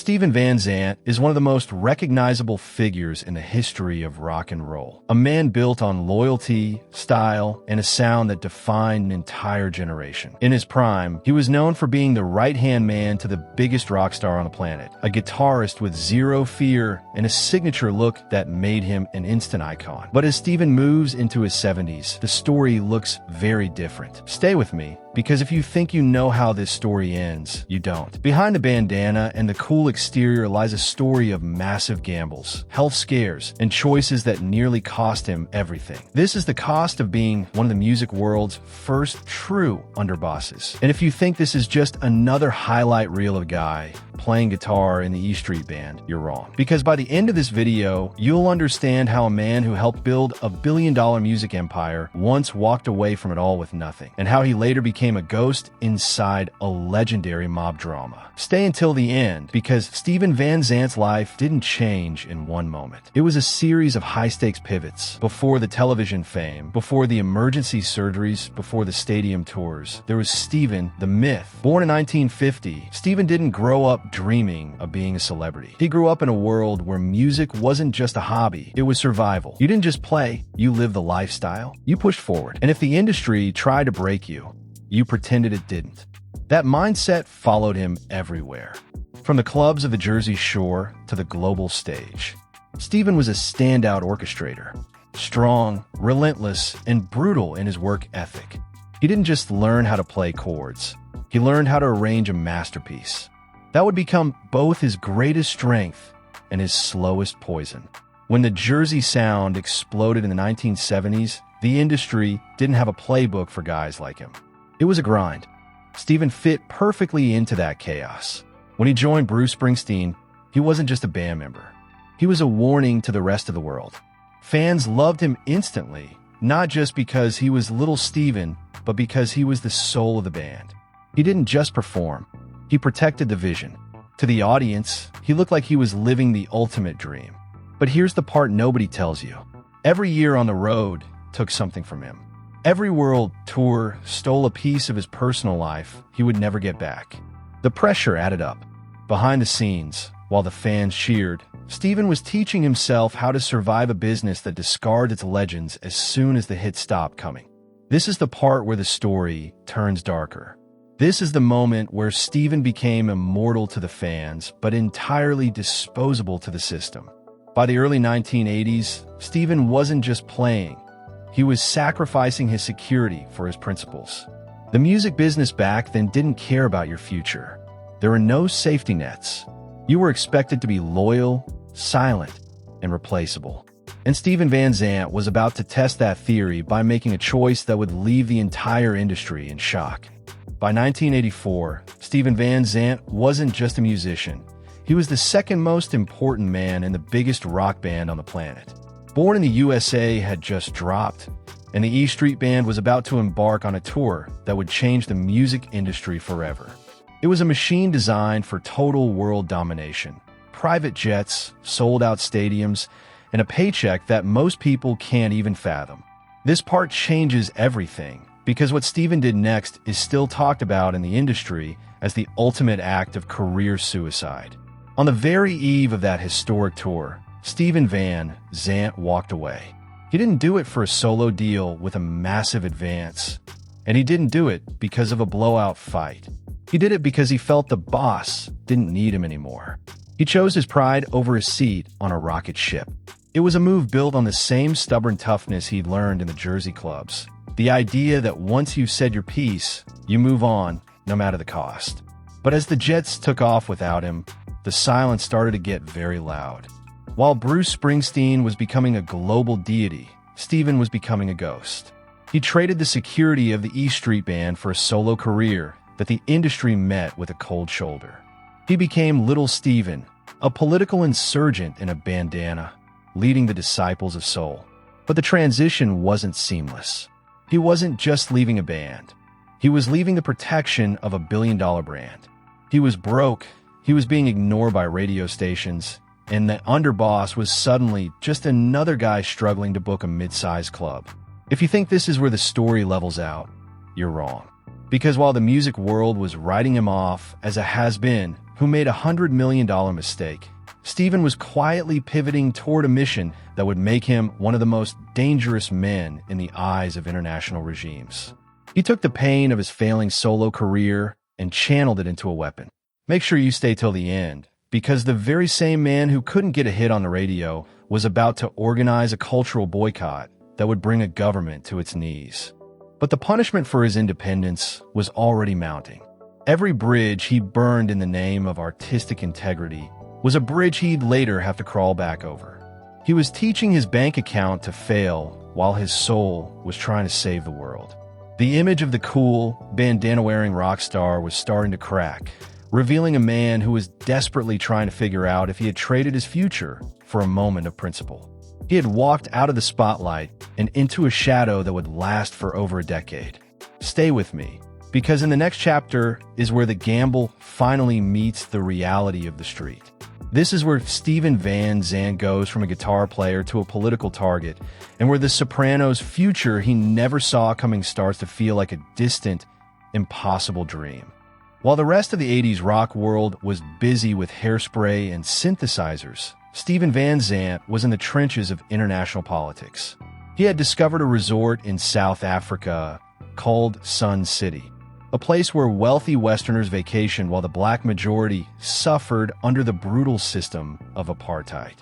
Steven Van Zandt is one of the most recognizable figures in the history of rock and roll. A man built on loyalty, style, and a sound that defined an entire generation. In his prime, he was known for being the right-hand man to the biggest rock star on the planet, a guitarist with zero fear and a signature look that made him an instant icon. But as Steven moves into his 70s, the story looks very different. Stay with me, because if you think you know how this story ends, you don't. Behind the bandana and the cool exterior lies a story of massive gambles, health scares, and choices that nearly cost him everything. This is the cost of being one of the music world's first true underbosses. And if you think this is just another highlight reel of a guy playing guitar in the E Street Band, you're wrong. Because by the end of this video, you'll understand how a man who helped build a billion-dollar music empire once walked away from it all with nothing, and how he later became a ghost inside a legendary mob drama. Stay until the end, because Steven Van Zandt's life didn't change in one moment. It was a series of high-stakes pivots. Before the television fame, before the emergency surgeries, before the stadium tours, there was Steven, the myth. Born in 1950, Steven didn't grow up dreaming of being a celebrity. He grew up in a world where music wasn't just a hobby, it was survival. You didn't just play, you lived the lifestyle. You pushed forward. And if the industry tried to break you, you pretended it didn't. That mindset followed him everywhere. From the clubs of the Jersey Shore to the global stage. Steven was a standout orchestrator. Strong, relentless, and brutal in his work ethic. He didn't just learn how to play chords. He learned how to arrange a masterpiece. That would become both his greatest strength and his slowest poison. When the Jersey sound exploded in the 1970s, the industry didn't have a playbook for guys like him. It was a grind. Steven fit perfectly into that chaos. When he joined Bruce Springsteen, he wasn't just a band member. He was a warning to the rest of the world. Fans loved him instantly, not just because he was little Steven, but because he was the soul of the band. He didn't just perform. He protected the vision. To the audience, he looked like he was living the ultimate dream. But here's the part nobody tells you. Every year on the road took something from him. Every world tour stole a piece of his personal life he would never get back. The pressure added up. Behind the scenes, while the fans cheered, Steven was teaching himself how to survive a business that discards its legends as soon as the hits stopped coming. This is the part where the story turns darker. This is the moment where Steven became immortal to the fans, but entirely disposable to the system. By the early 1980s, Steven wasn't just playing. He was sacrificing his security for his principles. The music business back then didn't care about your future. There were no safety nets. You were expected to be loyal, silent, and replaceable. And Steven Van Zandt was about to test that theory by making a choice that would leave the entire industry in shock. By 1984, Steven Van Zandt wasn't just a musician. He was the second most important man in the biggest rock band on the planet. Born in the USA had just dropped, and the E Street Band was about to embark on a tour that would change the music industry forever. It was a machine designed for total world domination. Private jets, sold-out stadiums, and a paycheck that most people can't even fathom. This part changes everything, because what Steven did next is still talked about in the industry as the ultimate act of career suicide. On the very eve of that historic tour, Steven Van Zandt walked away. He didn't do it for a solo deal with a massive advance. And he didn't do it because of a blowout fight. He did it because he felt the boss didn't need him anymore. He chose his pride over his seat on a rocket ship. It was a move built on the same stubborn toughness he'd learned in the Jersey clubs. The idea that once you've said your piece, you move on, no matter the cost. But as the jets took off without him, the silence started to get very loud. While Bruce Springsteen was becoming a global deity, Steven was becoming a ghost. He traded the security of the E Street Band for a solo career that the industry met with a cold shoulder. He became Little Steven, a political insurgent in a bandana, leading the disciples of soul. But the transition wasn't seamless. He wasn't just leaving a band. He was leaving the protection of a billion-dollar brand. He was broke, he was being ignored by radio stations, and the underboss was suddenly just another guy struggling to book a mid-sized club. If you think this is where the story levels out, you're wrong. Because while the music world was writing him off as a has-been who made $100 million mistake, Stephen was quietly pivoting toward a mission that would make him one of the most dangerous men in the eyes of international regimes. He took the pain of his failing solo career and channeled it into a weapon. Make sure you stay till the end, because the very same man who couldn't get a hit on the radio was about to organize a cultural boycott that would bring a government to its knees. But the punishment for his independence was already mounting. Every bridge he burned in the name of artistic integrity was a bridge he'd later have to crawl back over. He was teaching his bank account to fail while his soul was trying to save the world. The image of the cool, bandana-wearing rock star was starting to crack, revealing a man who was desperately trying to figure out if he had traded his future for a moment of principle. He had walked out of the spotlight and into a shadow that would last for over a decade. Stay with me, because in the next chapter is where the gamble finally meets the reality of the street. This is where Steven Van Zandt goes from a guitar player to a political target, and where the Sopranos' future he never saw coming starts to feel like a distant, impossible dream. While the rest of the 80s rock world was busy with hairspray and synthesizers, Steven Van Zandt was in the trenches of international politics. He had discovered a resort in South Africa called Sun City, a place where wealthy Westerners vacationed while the black majority suffered under the brutal system of apartheid.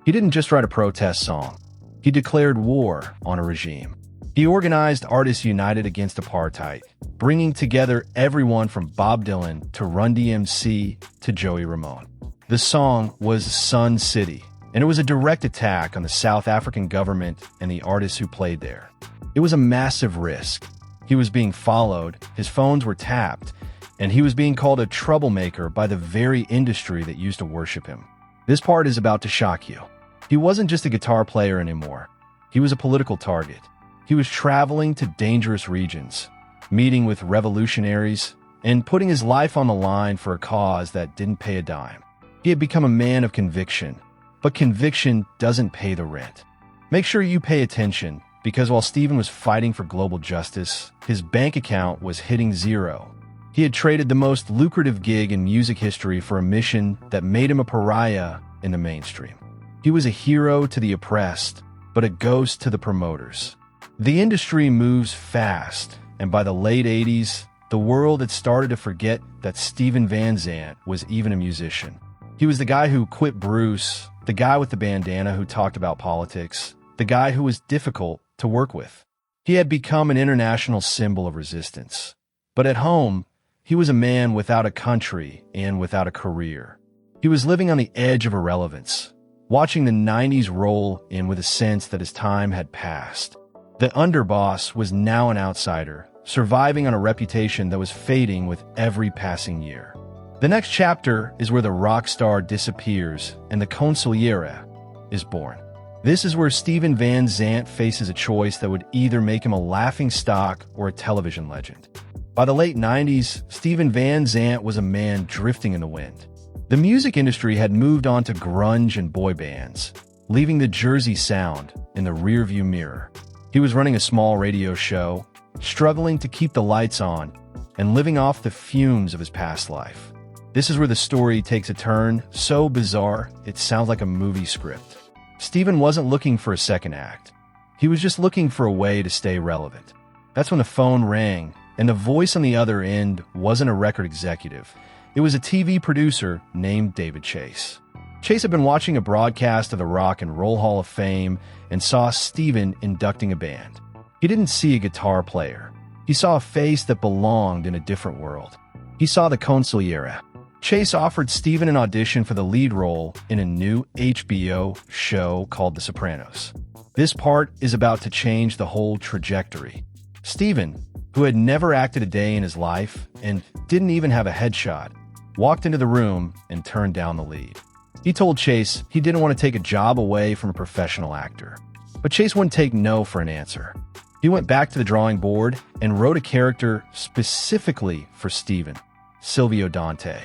He didn't just write a protest song. He declared war on a regime. He organized Artists United Against Apartheid, bringing together everyone from Bob Dylan to Run DMC to Joey Ramone. The song was Sun City, and it was a direct attack on the South African government and the artists who played there. It was a massive risk. He was being followed, his phones were tapped, and he was being called a troublemaker by the very industry that used to worship him. This part is about to shock you. He wasn't just a guitar player anymore. He was a political target. He was traveling to dangerous regions, meeting with revolutionaries, and putting his life on the line for a cause that didn't pay a dime. He had become a man of conviction, but conviction doesn't pay the rent. Make sure you pay attention, because while Steven was fighting for global justice, his bank account was hitting zero. He had traded the most lucrative gig in music history for a mission that made him a pariah in the mainstream. He was a hero to the oppressed, but a ghost to the promoters. The industry moves fast, and by the late 80s, the world had started to forget that Steven Van Zandt was even a musician. He was the guy who quit Bruce, the guy with the bandana who talked about politics, the guy who was difficult to work with. He had become an international symbol of resistance. But at home, he was a man without a country and without a career. He was living on the edge of irrelevance, watching the 90s roll in with a sense that his time had passed. The underboss was now an outsider, surviving on a reputation that was fading with every passing year. The next chapter is where the rock star disappears and the consigliere is born. This is where Steven Van Zandt faces a choice that would either make him a laughingstock or a television legend. By the late 90s, Steven Van Zandt was a man drifting in the wind. The music industry had moved on to grunge and boy bands, leaving the Jersey sound in the rearview mirror. He was running a small radio show, struggling to keep the lights on, and living off the fumes of his past life. This is where the story takes a turn so bizarre it sounds like a movie script. Steven wasn't looking for a second act. He was just looking for a way to stay relevant. That's when the phone rang, and the voice on the other end wasn't a record executive. It was a TV producer named David Chase. Chase had been watching a broadcast of the Rock and Roll Hall of Fame and saw Steven inducting a band. He didn't see a guitar player. He saw a face that belonged in a different world. He saw the consigliere. Chase offered Steven an audition for the lead role in a new HBO show called The Sopranos. This part is about to change the whole trajectory. Steven, who had never acted a day in his life and didn't even have a headshot, walked into the room and turned down the lead. He told Chase he didn't want to take a job away from a professional actor. But Chase wouldn't take no for an answer. He went back to the drawing board and wrote a character specifically for Steven, Silvio Dante.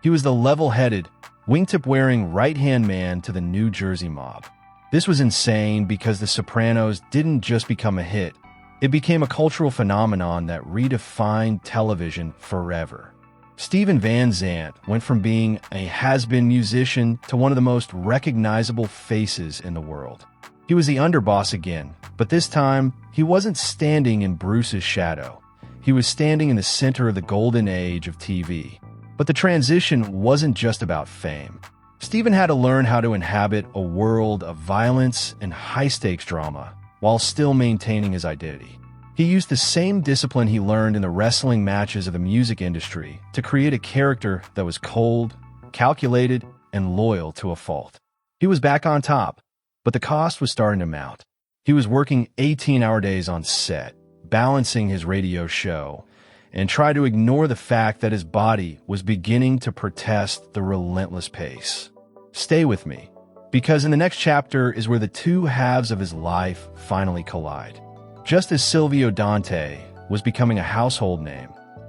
He was the level-headed, wingtip-wearing right-hand man to the New Jersey mob. This was insane because The Sopranos didn't just become a hit, It became a cultural phenomenon that redefined television forever. Steven Van Zandt went from being a has-been musician to one of the most recognizable faces in the world. He was the underboss again, but this time, he wasn't standing in Bruce's shadow. He was standing in the center of the golden age of TV. But the transition wasn't just about fame. Steven had to learn how to inhabit a world of violence and high-stakes drama while still maintaining his identity. He used the same discipline he learned in the wrestling matches of the music industry to create a character that was cold, calculated, and loyal to a fault. He was back on top, but the cost was starting to mount. He was working 18-hour days on set, balancing his radio show, and tried to ignore the fact that his body was beginning to protest the relentless pace. Stay with me, because in the next chapter is where the two halves of his life finally collide. Just as Silvio Dante was becoming a household name,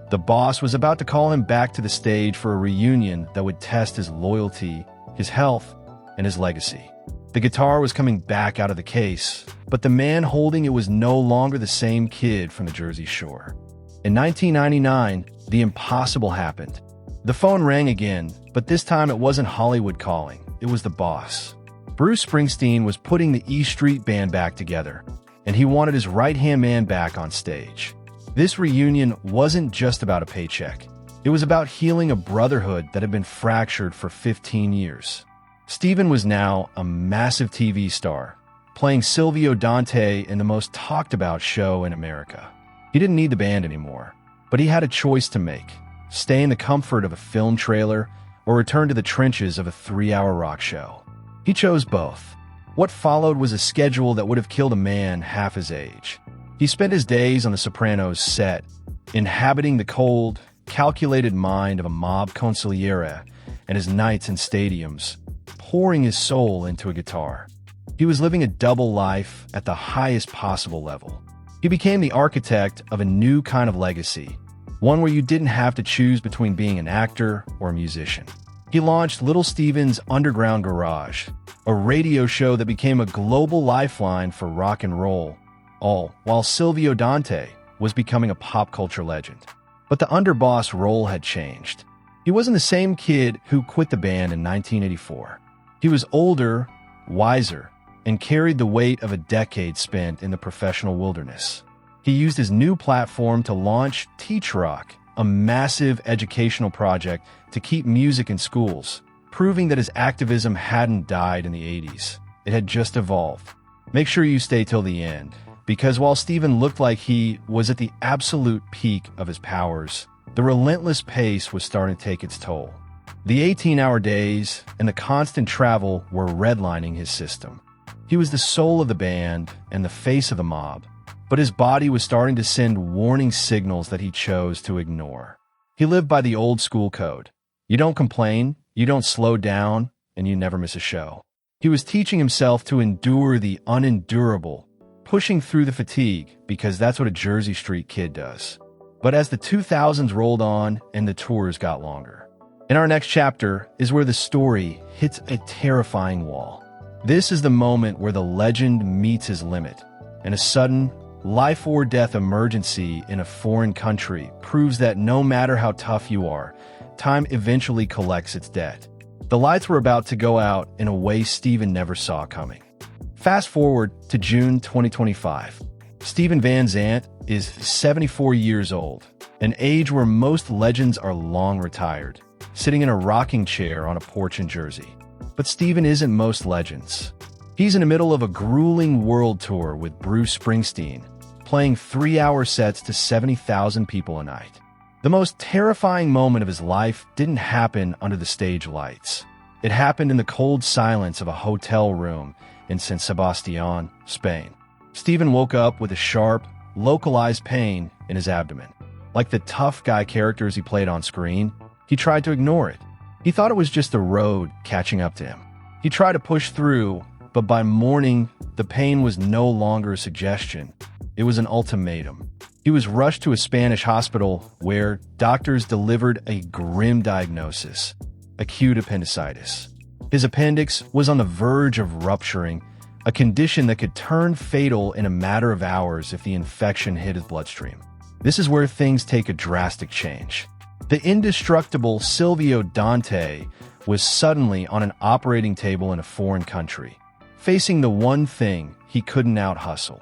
the boss was about to call him back to the stage for a reunion that would test his loyalty, his health, and his legacy. The guitar was coming back out of the case, but the man holding it was no longer the same kid from the Jersey Shore. In 1999, the impossible happened. The phone rang again, but this time it wasn't Hollywood calling, it was the boss. Bruce Springsteen was putting the E Street Band back together, and he wanted his right-hand man back on stage. This reunion wasn't just about a paycheck. It was about healing a brotherhood that had been fractured for 15 years. Steven was now a massive TV star, playing Silvio Dante in the most talked-about show in America. He didn't need the band anymore, but he had a choice to make: stay in the comfort of a film trailer or return to the trenches of a 3-hour rock show. He chose both. What followed was a schedule that would have killed a man half his age. He spent his days on the Sopranos set, inhabiting the cold, calculated mind of a mob consigliere, and his nights in stadiums, pouring his soul into a guitar. He was living a double life at the highest possible level. He became the architect of a new kind of legacy, one where you didn't have to choose between being an actor or a musician. He launched Little Steven's Underground Garage, a radio show that became a global lifeline for rock and roll, all while Silvio Dante was becoming a pop culture legend. But the underboss role had changed. He wasn't the same kid who quit the band in 1984. He was older, wiser, and carried the weight of a decade spent in the professional wilderness. He used his new platform to launch Teach Rock, a massive educational project to keep music in schools, proving that his activism hadn't died in the 80s. It had just evolved. Make sure you stay till the end, because while Steven looked like he was at the absolute peak of his powers, the relentless pace was starting to take its toll. The 18-hour days and the constant travel were redlining his system. He was the soul of the band and the face of the mob, but his body was starting to send warning signals that he chose to ignore. He lived by the old school code. You don't complain, you don't slow down, and you never miss a show. He was teaching himself to endure the unendurable, pushing through the fatigue, because that's what a Jersey Street kid does. But as the 2000s rolled on and the tours got longer, in our next chapter is where the story hits a terrifying wall. This is the moment where the legend meets his limit, and a sudden, life-or-death emergency in a foreign country proves that no matter how tough you are, time eventually collects its debt. The lights were about to go out in a way Steven never saw coming. Fast forward to June 2025. Steven Van Zandt is 74 years old, an age where most legends are long retired, sitting in a rocking chair on a porch in Jersey. But Steven isn't most legends. He's in the middle of a grueling world tour with Bruce Springsteen, playing 3-hour sets to 70,000 people a night. The most terrifying moment of his life didn't happen under the stage lights. It happened in the cold silence of a hotel room in San Sebastian, Spain. Steven woke up with a sharp, localized pain in his abdomen. Like the tough guy characters he played on screen, he tried to ignore it. He thought it was just the road catching up to him. He tried to push through, but by morning, the pain was no longer a suggestion. It was an ultimatum. He was rushed to a Spanish hospital where doctors delivered a grim diagnosis: acute appendicitis. His appendix was on the verge of rupturing, a condition that could turn fatal in a matter of hours if the infection hit his bloodstream. This is where things take a drastic change. The indestructible Silvio Dante was suddenly on an operating table in a foreign country, facing the one thing he couldn't out-hustle: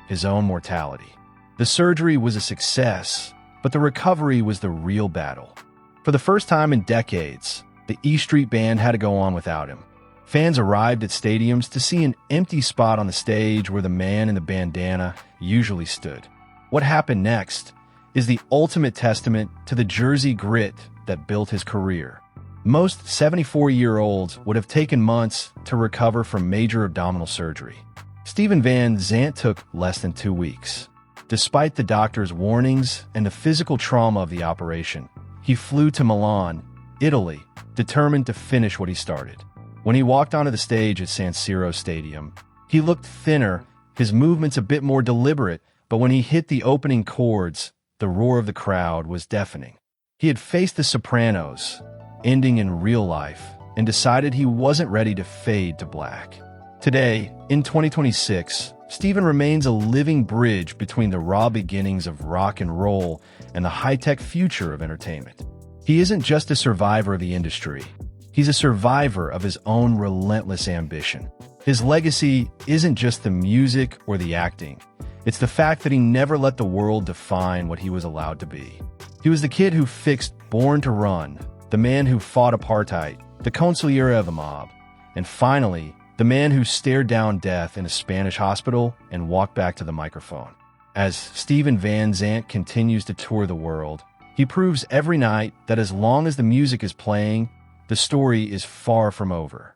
his own mortality. The surgery was a success, but the recovery was the real battle. For the first time in decades, the E Street Band had to go on without him. Fans arrived at stadiums to see an empty spot on the stage where the man in the bandana usually stood. What happened next is the ultimate testament to the Jersey grit that built his career. Most 74-year-olds would have taken months to recover from major abdominal surgery. Steven Van Zandt took less than 2 weeks. Despite the doctor's warnings and the physical trauma of the operation, he flew to Milan, Italy, determined to finish what he started. When he walked onto the stage at San Siro Stadium, he looked thinner, his movements a bit more deliberate, but when he hit the opening chords, the roar of the crowd was deafening. He had faced the Sopranos, ending in real life, and decided he wasn't ready to fade to black. Today, in 2026, Steven remains a living bridge between the raw beginnings of rock and roll and the high-tech future of entertainment. He isn't just a survivor of the industry. He's a survivor of his own relentless ambition. His legacy isn't just the music or the acting. It's the fact that he never let the world define what he was allowed to be. He was the kid who fixed Born to Run, the man who fought apartheid, the consigliere of the mob, and finally, the man who stared down death in a Spanish hospital and walked back to the microphone. As Steven Van Zandt continues to tour the world, he proves every night that as long as the music is playing, the story is far from over.